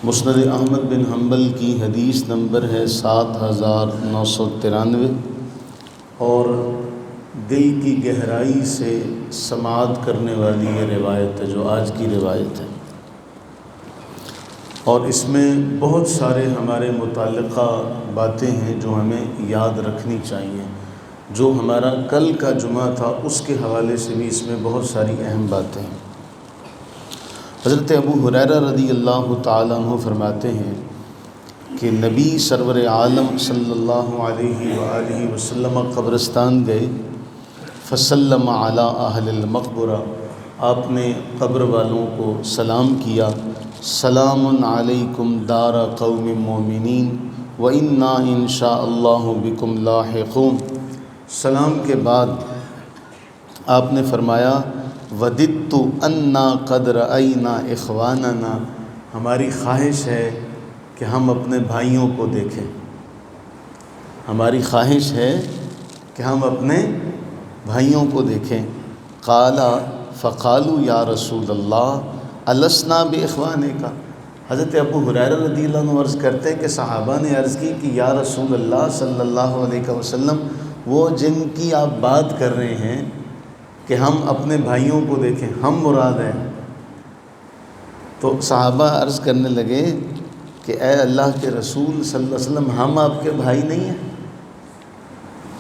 مسند احمد بن حنبل کی حدیث نمبر ہے 7993 اور دل کی گہرائی سے سماعت کرنے والی یہ روایت ہے جو آج کی روایت ہے، اور اس میں بہت سارے ہمارے متعلقہ باتیں ہیں جو ہمیں یاد رکھنی چاہیے۔ جو ہمارا کل کا جمعہ تھا اس کے حوالے سے بھی اس میں بہت ساری اہم باتیں ہیں۔ حضرت ابو ہریرہ رضی اللہ تعالیٰ عنہ فرماتے ہیں کہ نبی سرور عالم صلی اللہ علیہ وآلہ وسلم قبرستان گئے، فسلم علی اہل المقبرہ، آپ نے قبر والوں کو سلام کیا، سلام علیکم دار قوم مومنین وإنا ان شاء اللہ بکم لاحقون۔ سلام کے بعد آپ نے فرمایا وددت انا قد رأینا اخواننا، ہماری خواہش ہے کہ ہم اپنے بھائیوں کو دیکھیں، ہماری خواہش ہے کہ ہم اپنے بھائیوں کو دیکھیں۔ قال فقالوا یا رسول اللہ السنا باخوانک، حضرت ابو ہریرہ رضی اللہ عنہ عرض کرتے ہیں کہ صحابہ نے عرض کی کہ یا رسول اللہ صلی اللہ علیہ وسلم، وہ جن کی آپ بات کر رہے ہیں کہ ہم اپنے بھائیوں کو دیکھیں، ہم مراد ہیں۔ تو صحابہ عرض کرنے لگے کہ اے اللہ کے رسول صلی اللہ علیہ وسلم، ہم آپ کے بھائی نہیں ہیں؟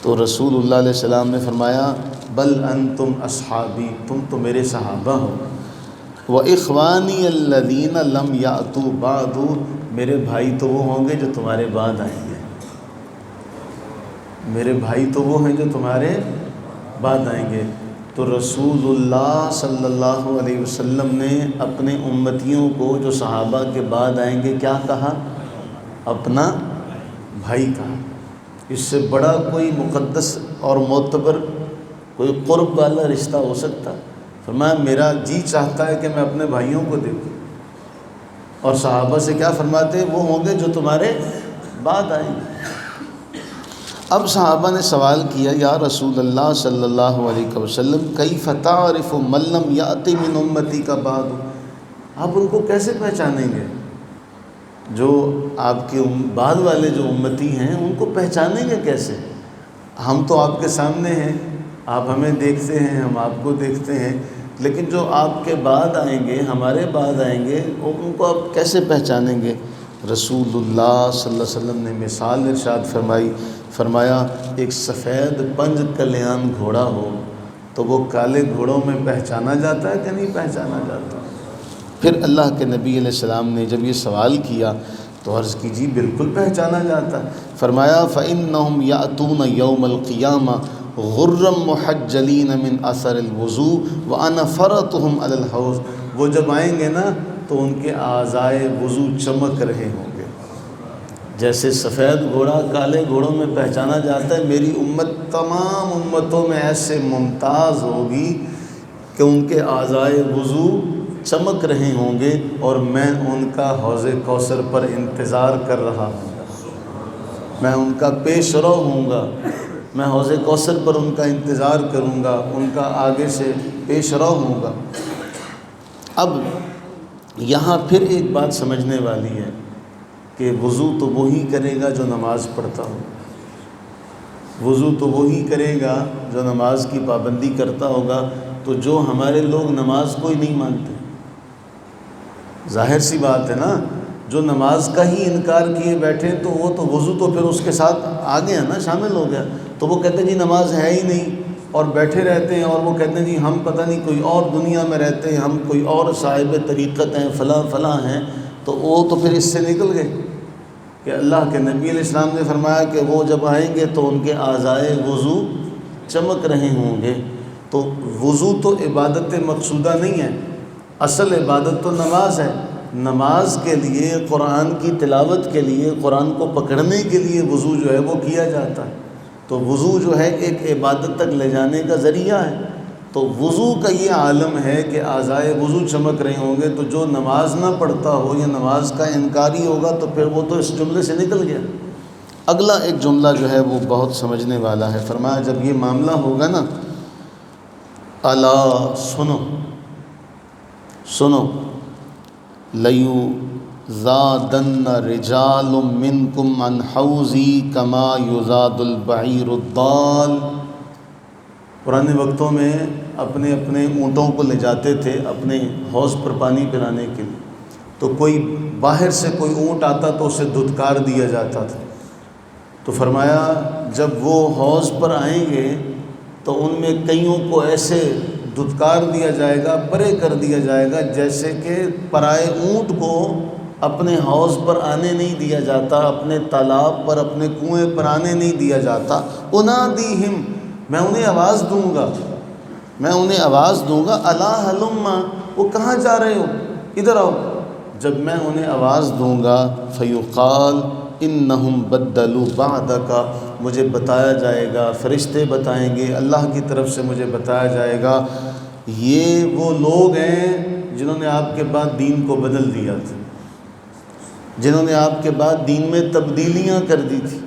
تو رسول اللہ علیہ السلام نے فرمایا بل انتم اصحابی، تم تو میرے صحابہ ہو، واخوانی الذین لم یأتوا بعد، میرے بھائی تو وہ ہوں گے جو تمہارے بعد آئیں گے، میرے بھائی تو وہ ہیں جو تمہارے بعد آئیں گے۔ تو رسول اللہ صلی اللہ علیہ وسلم نے اپنے امتیوں کو جو صحابہ کے بعد آئیں گے کیا کہا؟ اپنا بھائی کہا۔ اس سے بڑا کوئی مقدس اور معتبر کوئی قرب والا رشتہ ہو سکتا؟ فرمایا میرا جی چاہتا ہے کہ میں اپنے بھائیوں کو دیکھوں، اور صحابہ سے کیا فرماتے ہیں؟ وہ ہوں گے جو تمہارے بعد آئیں گے۔ اب صحابہ نے سوال کیا یا رسول اللہ صلی اللہ علیہ وسلم کیف تعرف من لم یأت من امتی کا بعد، آپ ان کو کیسے پہچانیں گے؟ جو آپ کے بعد والے جو امتی ہیں ان کو پہچانیں گے کیسے؟ ہم تو آپ کے سامنے ہیں، آپ ہمیں دیکھتے ہیں، ہم آپ کو دیکھتے ہیں، لیکن جو آپ کے بعد آئیں گے، ہمارے بعد آئیں گے، ان کو آپ کیسے پہچانیں گے؟ رسول اللہ صلی اللہ علیہ وسلم نے مثال ارشاد فرمایا ایک سفید پنج کلیان گھوڑا ہو تو وہ کالے گھوڑوں میں پہچانا جاتا ہے کہ نہیں پہچانا جاتا؟ پھر اللہ کے نبی علیہ السلام نے جب یہ سوال کیا تو عرض کی جی بالکل پہچانا جاتا ہے۔ فرمایا فإنہم یأتون یوم القیامہ غرا محجلین من اثر الوضوء وانا فرطہم علی الحوض، وہ جب آئیں گے نا تو ان کے اعضائے وضو چمک رہے ہوں گے، جیسے سفید گھوڑا کالے گھوڑوں میں پہچانا جاتا ہے، میری امت تمام امتوں میں ایسے ممتاز ہوگی کہ ان کے اعضائے وضو چمک رہے ہوں گے، اور میں ان کا حوض کوثر پر انتظار کر رہا ہوں، میں ان کا پیش رو ہوں گا، میں حوض کوثر پر ان کا انتظار کروں گا، ان کا آگے سے پیش رو ہوں گا۔ اب یہاں پھر ایک بات سمجھنے والی ہے کہ وضو تو وہی کرے گا جو نماز پڑھتا ہو، وضو تو وہی کرے گا جو نماز کی پابندی کرتا ہوگا، تو جو ہمارے لوگ نماز کو ہی نہیں مانتے، ظاہر سی بات ہے نا، جو نماز کا ہی انکار کیے بیٹھے تو وہ تو وضو تو پھر اس کے ساتھ آ گیا نا، شامل ہو گیا، تو وہ کہتے ہیں جی نماز ہے ہی نہیں، اور بیٹھے رہتے ہیں، اور وہ کہتے ہیں جی ہم پتہ نہیں کوئی اور دنیا میں رہتے ہیں، ہم کوئی اور صاحب طریقت ہیں، فلاں فلاں ہیں، تو وہ تو پھر اس سے نکل گئے کہ اللہ کے نبی علیہ السلام نے فرمایا کہ وہ جب آئیں گے تو ان کے اعضائے وضو چمک رہے ہوں گے۔ تو وضو تو عبادت مقصودہ نہیں ہے، اصل عبادت تو نماز ہے، نماز کے لیے، قرآن کی تلاوت کے لیے، قرآن کو پکڑنے کے لیے وضو جو ہے وہ کیا جاتا ہے، تو وضو جو ہے ایک عبادت تک لے جانے کا ذریعہ ہے۔ تو وضو کا یہ عالم ہے کہ اعضائے وضو چمک رہے ہوں گے، تو جو نماز نہ پڑھتا ہو یا نماز کا انکاری ہوگا تو پھر وہ تو اس جملے سے نکل گیا۔ اگلا ایک جملہ جو ہے وہ بہت سمجھنے والا ہے، فرمایا جب یہ معاملہ ہوگا نا، الا سنو زادن رجال منکم عن حوزی کما یزاد البعیر الضال۔ پرانے وقتوں میں اپنے اپنے اونٹوں کو لے جاتے تھے اپنے حوض پر پانی پلانے کے لیے، تو کوئی باہر سے کوئی اونٹ آتا تو اسے دھتکار دیا جاتا تھا۔ تو فرمایا جب وہ حوض پر آئیں گے تو ان میں کئیوں کو ایسے دھتکار دیا جائے گا، پرے کر دیا جائے گا، جیسے کہ پرائے اونٹ کو اپنے حوض پر آنے نہیں دیا جاتا، اپنے تالاب پر، اپنے کنویں پر آنے نہیں دیا جاتا۔ انادیہم، میں انہیں آواز دوں گا، میں انہیں آواز دوں گا، الا ہلم، وہ کہاں جا رہے ہو، ادھر آؤ۔ جب میں انہیں آواز دوں گا فیقال انہم بدلوا بعدک، مجھے بتایا جائے گا، فرشتے بتائیں گے، اللہ کی طرف سے مجھے بتایا جائے گا یہ وہ لوگ ہیں جنہوں نے آپ کے بعد دین کو بدل دیا تھا، جنہوں نے آپ کے بعد دین میں تبدیلیاں کر دی تھی،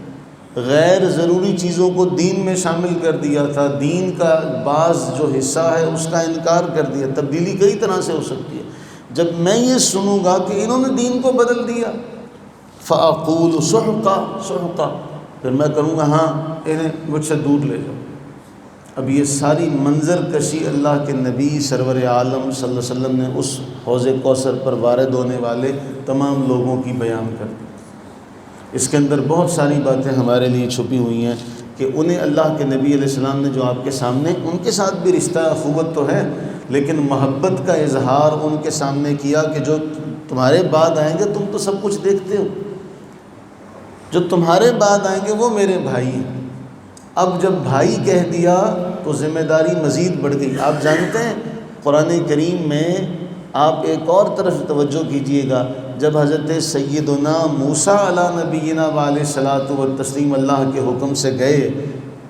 غیر ضروری چیزوں کو دین میں شامل کر دیا تھا، دین کا بعض جو حصہ ہے اس کا انکار کر دیا۔ تبدیلی کئی طرح سے ہو سکتی ہے۔ جب میں یہ سنوں گا کہ انہوں نے دین کو بدل دیا، فَأَقُولُ سُحْقًا سُحْقًا، پھر میں کہوں گا ہاں انہیں مجھ سے دور لے جاؤ۔ اب یہ ساری منظر کشی اللہ کے نبی سرور عالم صلی اللہ علیہ وسلم نے اس حوض کوثر پر وارد ہونے والے تمام لوگوں کی بیان کر دی۔ اس کے اندر بہت ساری باتیں ہمارے لیے چھپی ہوئی ہیں کہ انہیں اللہ کے نبی علیہ السلام نے جو آپ کے سامنے، ان کے ساتھ بھی رشتہ اخوت تو ہے لیکن محبت کا اظہار ان کے سامنے کیا کہ جو تمہارے بعد آئیں گے تم تو سب کچھ دیکھتے ہو، جو تمہارے بعد آئیں گے وہ میرے بھائی ہیں۔ اب جب بھائی کہہ دیا تو ذمہ داری مزید بڑھ گئی۔ آپ جانتے ہیں قرآن کریم میں آپ ایک اور طرف توجہ کیجئے گا، جب حضرت سیدنا موسیٰ علیہ نبینا وعلیہ الصلاۃ والتسلیم اللہ کے حکم سے گئے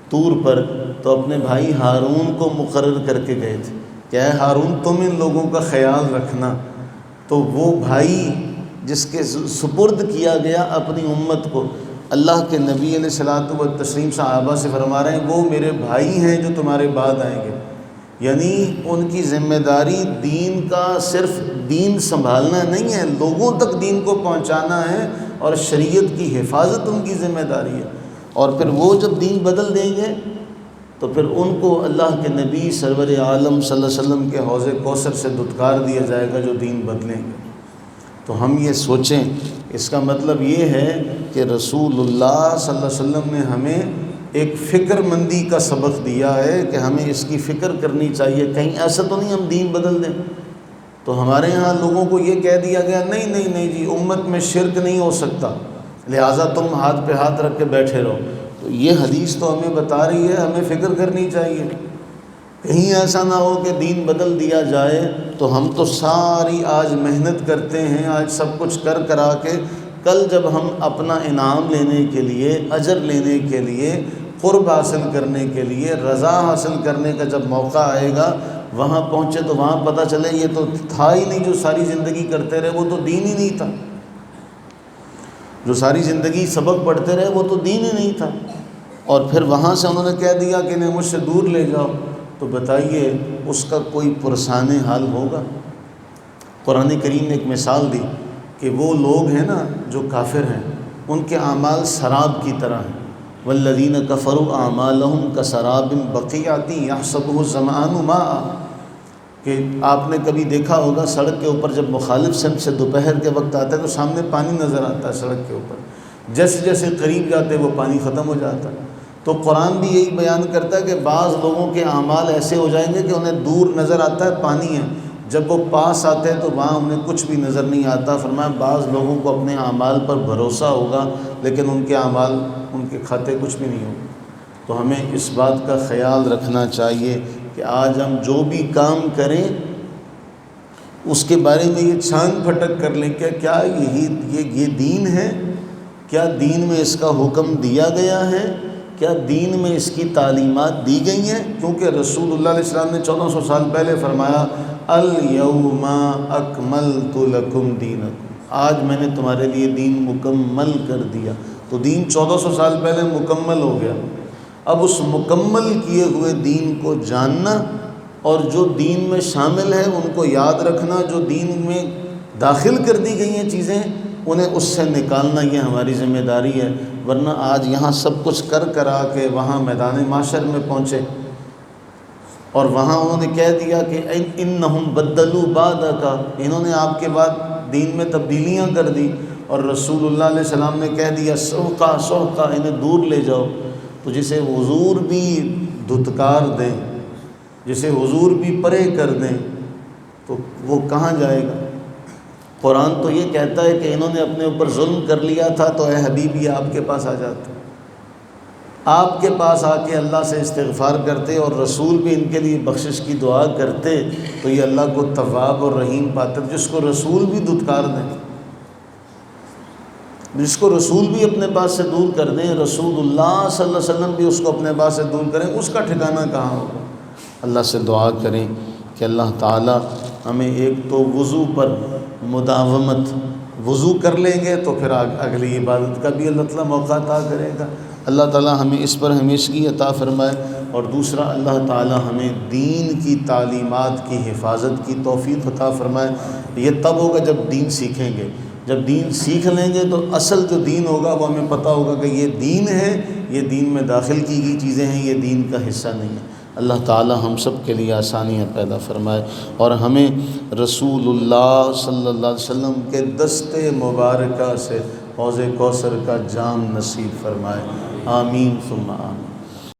طور پر، تو اپنے بھائی ہارون کو مقرر کر کے گئے تھے کہ اے ہارون تم ان لوگوں کا خیال رکھنا۔ تو وہ بھائی جس کے سپرد کیا گیا اپنی امت کو، اللہ کے نبی علیہ الصلاۃ والتسلیم صحابہ سے فرما رہے ہیں وہ میرے بھائی ہیں جو تمہارے بعد آئیں گے، یعنی ان کی ذمہ داری دین کا صرف دین سنبھالنا نہیں ہے، لوگوں تک دین کو پہنچانا ہے اور شریعت کی حفاظت ان کی ذمہ داری ہے۔ اور پھر وہ جب دین بدل دیں گے تو پھر ان کو اللہ کے نبی سرور عالم صلی اللہ علیہ وسلم کے حوض کوثر سے دھتکار دیا جائے گا جو دین بدلیں گے۔ تو ہم یہ سوچیں، اس کا مطلب یہ ہے کہ رسول اللہ صلی اللہ علیہ وسلم نے ہمیں ایک فکر مندی کا سبق دیا ہے کہ ہمیں اس کی فکر کرنی چاہیے، کہیں ایسا تو نہیں ہم دین بدل دیں۔ تو ہمارے ہاں لوگوں کو یہ کہہ دیا گیا نہیں جی امت میں شرک نہیں ہو سکتا لہٰذا تم ہاتھ پہ ہاتھ رکھ کے بیٹھے رہو۔ تو یہ حدیث تو ہمیں بتا رہی ہے ہمیں فکر کرنی چاہیے، کہیں ایسا نہ ہو کہ دین بدل دیا جائے تو ہم تو ساری آج محنت کرتے ہیں، آج سب کچھ کرا کے کل جب ہم اپنا انعام لینے کے لیے، اجر لینے کے لیے، قرب حاصل کرنے کے لیے، رضا حاصل کرنے کا جب موقع آئے گا وہاں پہنچے تو وہاں پتہ چلے یہ تو تھا ہی نہیں، جو ساری زندگی کرتے رہے وہ تو دین ہی نہیں تھا، جو ساری زندگی سبق پڑھتے رہے وہ تو دین ہی نہیں تھا۔ اور پھر وہاں سے انہوں نے کہہ دیا کہ انہیں مجھ سے دور لے جاؤ، تو بتائیے اس کا کوئی پرسان حال ہوگا؟ قرآن کریم نے ایک مثال دی کہ وہ لوگ ہیں نا جو کافر ہیں، ان کے اعمال سراب کی طرح ہیں، والذین کفروا اعمالہم کسراب بقیعۃ یحسبہ الظمآن ماء، کہ آپ نے کبھی دیکھا ہوگا سڑک کے اوپر جب مخالف سمت سے دوپہر کے وقت آتا ہے تو سامنے پانی نظر آتا ہے سڑک کے اوپر، جیسے جیسے قریب جاتے وہ پانی ختم ہو جاتا ہے۔ تو قرآن بھی یہی بیان کرتا ہے کہ بعض لوگوں کے اعمال ایسے ہو جائیں گے کہ انہیں دور نظر آتا ہے پانی ہے، جب وہ پاس آتے ہیں تو وہاں انہیں کچھ بھی نظر نہیں آتا۔ فرمایا بعض لوگوں کو اپنے اعمال پر بھروسہ ہوگا لیکن ان کے اعمال، ان کے کھاتے کچھ بھی نہیں ہوگا۔ تو ہمیں اس بات کا خیال رکھنا چاہیے کہ آج ہم جو بھی کام کریں اس کے بارے میں یہ چھان پھٹک کر لیں کہ کیا یہ دین ہے، کیا دین میں اس کا حکم دیا گیا ہے، کیا دین میں اس کی تعلیمات دی گئی ہیں، کیونکہ رسول اللہ علیہ السلام نے 1400 سال پہلے فرمایا الیوم اکملت لکم دینکم، آج میں نے تمہارے لیے دین مکمل کر دیا۔ تو دین 1400 سال پہلے مکمل ہو گیا، اب اس مکمل کیے ہوئے دین کو جاننا اور جو دین میں شامل ہے ان کو یاد رکھنا، جو دین میں داخل کر دی گئی ہیں چیزیں، انہیں اس سے نکالنا یہ ہماری ذمہ داری ہے، ورنہ آج یہاں سب کچھ کر آ کے وہاں میدان معاشر میں پہنچے اور وہاں انہوں نے کہہ دیا کہ انہم بدلوا بعدک، انہوں نے آپ کے بعد دین میں تبدیلیاں کر دی، اور رسول اللہ علیہ السلام نے کہہ دیا سوقا سوقا، انہیں دور لے جاؤ۔ تو جسے حضور بھی دھتکار دیں، جسے حضور بھی پرے کر دیں، تو وہ کہاں جائے گا؟ قرآن تو یہ کہتا ہے کہ انہوں نے اپنے اوپر ظلم کر لیا تھا، تو اے حبیبی آپ کے پاس آ جاتے، آپ کے پاس آ کے اللہ سے استغفار کرتے اور رسول بھی ان کے لیے بخشش کی دعا کرتے، تو یہ اللہ کو تواب اور رحیم پاتے۔ جس کو رسول بھی دھتکار دیں، جس کو رسول بھی اپنے پاس سے دور کر دیں، رسول اللہ صلی اللہ علیہ وسلم بھی اس کو اپنے پاس سے دور کریں، اس کا ٹھکانہ کہاں ہوگا؟ اللہ سے دعا کریں کہ اللہ تعالی ہمیں ایک تو وضو پر مداومت، وضو کر لیں گے تو پھر اگلی عبادت کا بھی اللہ تعالیٰ موقع عطا کرے گا، اللہ تعالیٰ ہمیں اس پر ہمیشگی عطا فرمائے، اور دوسرا اللہ تعالیٰ ہمیں دین کی تعلیمات کی حفاظت کی توفیق عطا فرمائے۔ یہ تب ہوگا جب دین سیکھیں گے، جب دین سیکھ لیں گے تو اصل جو دین ہوگا وہ ہمیں پتہ ہوگا کہ یہ دین ہے، یہ دین میں داخل کی گئی چیزیں ہیں، یہ دین کا حصہ نہیں ہے۔ اللہ تعالی ہم سب کے لیے آسانیاں پیدا فرمائے اور ہمیں رسول اللہ صلی اللہ علیہ وسلم کے دست مبارکہ سے حوض کوثر کا جام نصیب فرمائے، آمین ثم آمین۔